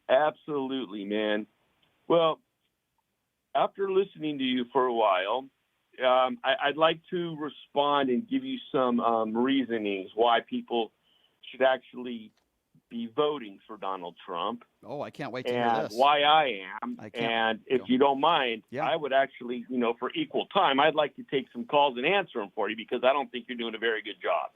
Absolutely, man. Well, after listening to you for a while, I'd like to respond and give you some reasonings why people should actually be voting for Donald Trump. Oh, I can't wait to hear And this. why I am. And if you don't mind, Yeah. I would actually, for equal time, I'd like to take some calls and answer them for you because I don't think you're doing a very good job.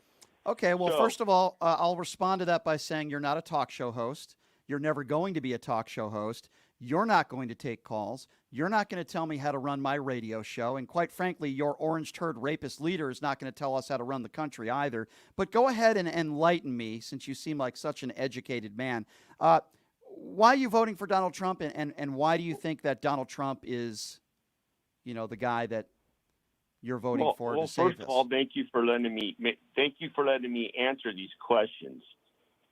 Okay, well, So- first of all, I'll respond to that by saying you're not a talk show host. You're never going to be a talk show host. You're not going to take calls. You're not going to tell me how to run my radio show. And quite frankly, your orange turd rapist leader is not going to tell us how to run the country either. But go ahead and enlighten me, since you seem like such an educated man. Why are you voting for Donald Trump, and why do you think that Donald Trump is, the guy that you're voting for to save first of all, thank you for letting me answer these questions.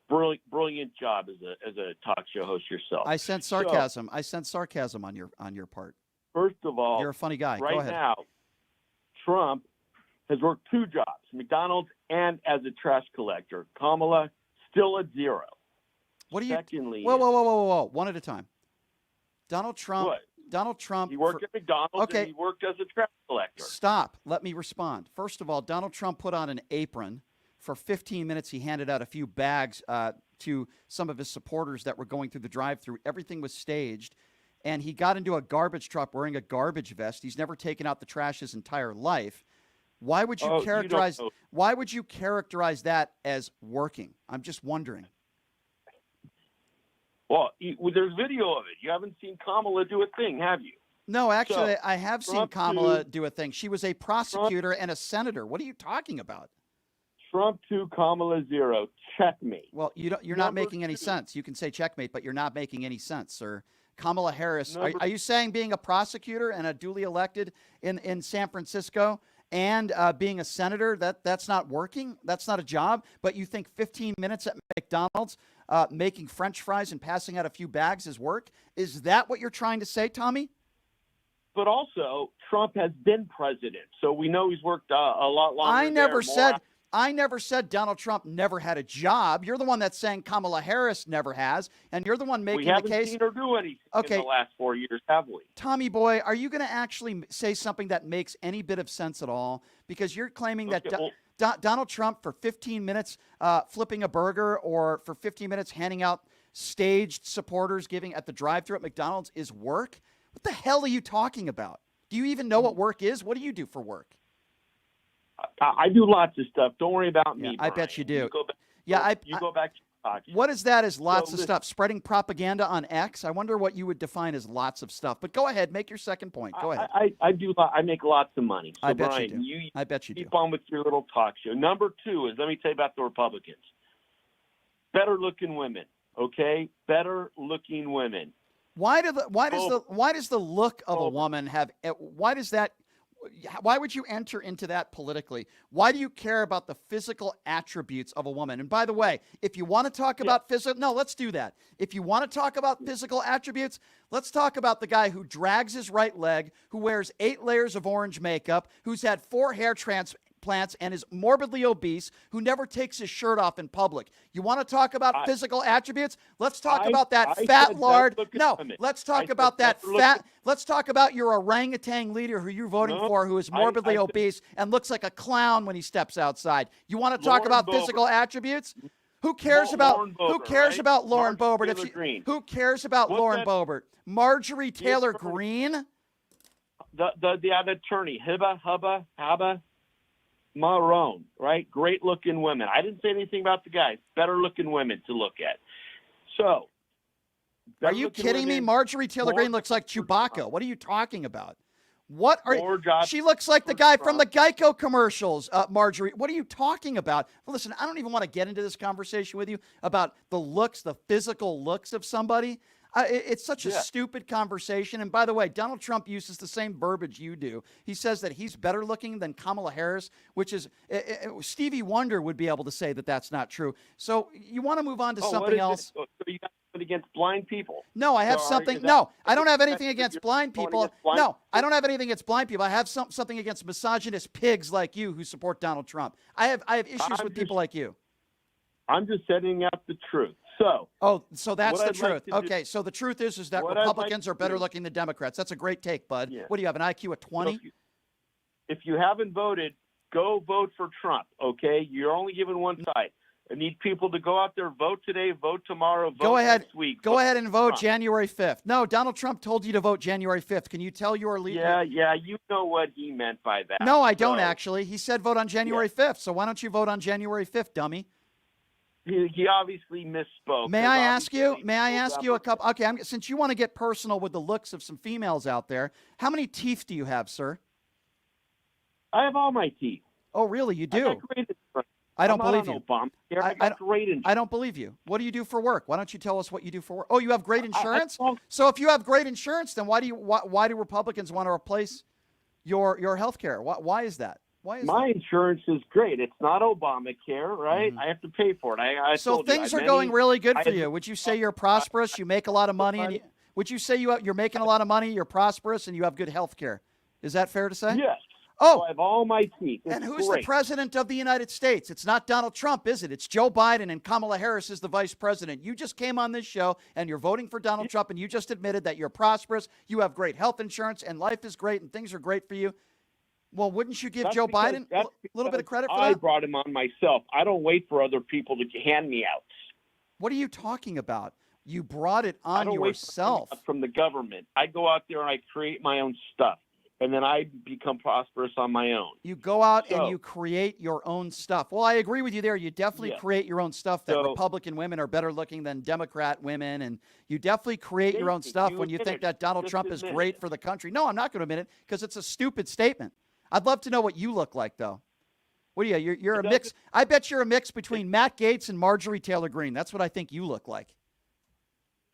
Brilliant job as a talk show host yourself. I sense sarcasm. I sense sarcasm on your part. First of all, you're a funny guy. Right Go ahead. now, Trump has worked 2 jobs, McDonald's and as a trash collector. Kamala still at 0. What do you? Secondly, whoa! One at a time. Donald Trump. What? Donald Trump. He worked at McDonald's Okay. and he worked as a trash collector. Stop. Let me respond. First of all, Donald Trump put on an apron. For 15 minutes, he handed out a few bags to some of his supporters that were going through the drive-thru. Everything was staged. And he got into a garbage truck wearing a garbage vest. He's never taken out the trash his entire life. Why would you characterize that as working? I'm just wondering. Well, there's video of it. You haven't seen Kamala do a thing, have you? No, actually, I have seen Trump Kamala do a thing. She was a prosecutor and a senator. What are you talking about? Trump 2, Kamala 0. Checkmate. Well, you're not making any sense. You can say checkmate, but you're not making any sense, sir. Kamala Harris, are you saying being a prosecutor and a duly elected in San Francisco and being a senator, that's not working? That's not a job? But you think 15 minutes at McDonald's making French fries and passing out a few bags is work? Is that what you're trying to say, Tommy? But also, Trump has been president, so we know he's worked a lot longer. I never said Donald Trump never had a job. You're the one that's saying Kamala Harris never has, and you're the one making the case. We haven't seen her do anything in the last 4 years, have we? Tommy boy, are you going to actually say something that makes any bit of sense at all? Because you're claiming that Donald Trump for 15 minutes flipping a burger or for 15 minutes handing out staged supporters giving at the drive-thru at McDonald's is work? What the hell are you talking about? Do you even know what work is? What do you do for work? I do lots of stuff. Don't worry about me. I bet you do. You go back to talking. What is that as lots of stuff? Spreading propaganda on X? I wonder what you would define as lots of stuff. But go ahead. Make your second point. Go ahead. I make lots of money. So I bet Brian, you do. I bet you do. Keep on with your little talk show. Number 2 is, let me tell you about the Republicans. Better looking women. Okay? Better looking women. Why does the look of a woman have? Why would you enter into that politically? Why do you care about the physical attributes of a woman? And by the way, if you want to talk about let's do that. If you want to talk about physical attributes, let's talk about the guy who drags his right leg, who wears 8 layers of orange makeup, who's had 4 hair transplants and is morbidly obese, who never takes his shirt off in public. You want to talk about physical attributes? Let's talk about that fat lard. No, let's talk about that fat. Let's talk about your orangutan leader who you're voting for, who is morbidly obese and looks like a clown when he steps outside. You want to talk about physical attributes? Who cares about Lauren Boebert? Who cares about Lauren Boebert? Marjorie Taylor Greene? The attorney, Hubba Marone, right? Great looking women. I didn't say anything about the guys. Better looking women to look at. So, are you kidding me? Marjorie Taylor Greene looks like Chewbacca. What are you talking about? She looks like the guy from the Geico commercials, Marjorie. What are you talking about? Well, listen, I don't even want to get into this conversation with you about the physical looks of somebody. It's such a stupid conversation. And by the way, Donald Trump uses the same verbiage you do. He says that he's better looking than Kamala Harris, which is Stevie Wonder would be able to say that that's not true. So you want to move on to something else? So you got something against blind people? No, I have something. No, I don't have anything against blind people. No, I don't have anything against blind people. I have something against misogynist pigs like you who support Donald Trump. I have issues with people like you. I'm just setting out the truth. So, so that's what the I'd like truth. to do- Okay, so the truth is that what I'd like Republicans to are better do- looking than Democrats. That's a great take, bud. Yeah. What do you have, an IQ of so 20? if you haven't voted, go vote for Trump, okay? You're only given one side. I need people to go out there, vote today, vote tomorrow, vote Go ahead. next week. Go ahead and vote Trump. January 5th. No, Donald Trump told you to vote January 5th. Can you tell your leader? Yeah, you know what he meant by that. No, I don't So, actually. He said vote on January 5th. So why don't you vote on January 5th, dummy? He obviously misspoke. May I ask you? Obviously May I he ask you a couple? Okay, since you want to get personal with the looks of some females out there, how many teeth do you have, sir? I have all my teeth. Oh, really? You I do? got great insurance. I don't I'm not believe on you. Obamacare. I got great insurance. I don't believe you. What do you do for work? Why don't you tell us what you do for work? Oh, you have great insurance? don't- So if you have great insurance, then why do Republicans want to replace your health care? Why is that? Why is My insurance is great. It's not Obamacare, right? I have to pay for it. I So told you, things I are many- going really good I for had- you. Would you say you're prosperous? You make a lot of money, and would you say you're making a lot of money? You're prosperous, and you have good health care. Is that fair to say? Yes. Oh, I have all my teeth. It's and who's great. the president of the United States? It's not Donald Trump, is it? It's Joe Biden, and Kamala Harris is the vice president. You just came on this show, and you're voting for Donald Trump, and you just admitted that you're prosperous, you have great health insurance, and life is great, and things are great for you. Well, wouldn't you give That's Joe because- Biden a that's little bit of because credit for I that? brought him on myself. I don't wait for other people to hand me out. What are you talking about? You brought it I on don't wait yourself. from the government. I go out there and I create my own stuff, and then I become prosperous on my own. You go out and So- you create your own stuff. Well, I agree with you there. You definitely Yeah. create your own stuff, that So- Republican women are better looking than Democrat women. And you definitely create your own Jason, stuff you when you admit think it. that Donald Just Trump is admit great it. for the country. No, I'm not going to admit it because it's a stupid statement. I'd love to know what you look like, though. What are you? You're a It mix. doesn't- I bet you're a mix between Matt Gaetz and Marjorie Taylor Greene. That's what I think you look like.